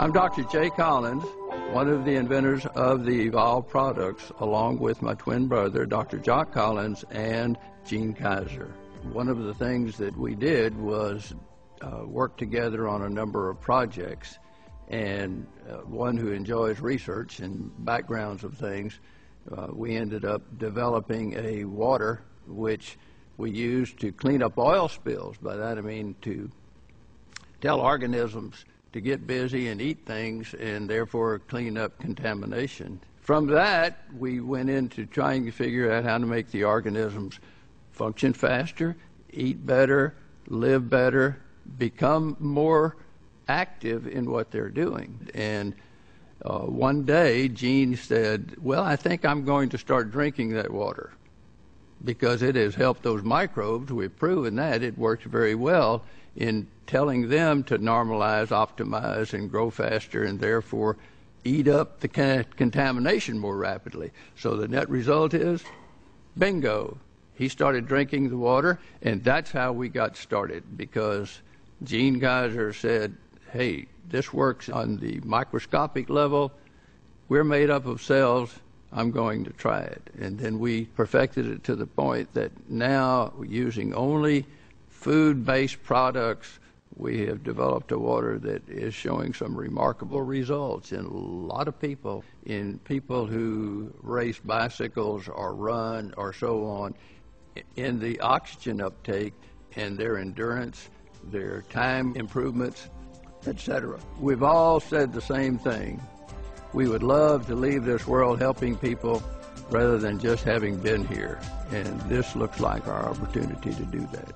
I'm Dr. Jay Collins, one of the inventors of the Evolve products, along with my twin brother, Dr. Jock Collins, and Gene Kaiser. One of the things that we did was work together on a number of projects, and one who enjoys research and backgrounds of things, we ended up developing a water which we use to clean up oil spills. By that I mean to tell organisms to get busy and eat things and therefore clean up contamination. From that, we went into trying to figure out how to make the organisms function faster, eat better, live better, become more active in what they're doing. And one day, Gene said, well, I think I'm going to start drinking that water because it has helped those microbes. We've proven that. It works very well in telling them to normalize, optimize, and grow faster, and therefore eat up the contamination more rapidly. So the net result is, bingo, he started drinking the water, and that's how we got started, because Gene Kaiser said, hey, this works on the microscopic level. We're made up of cells. I'm going to try it. And then we perfected it to the point that now, using only food-based products, we have developed a water that is showing some remarkable results in a lot of people, in people who race bicycles or run or so on, in the oxygen uptake and their endurance, their time improvements, etc. We've all said the same thing. We would love to leave this world helping people rather than just having been here. And this looks like our opportunity to do that.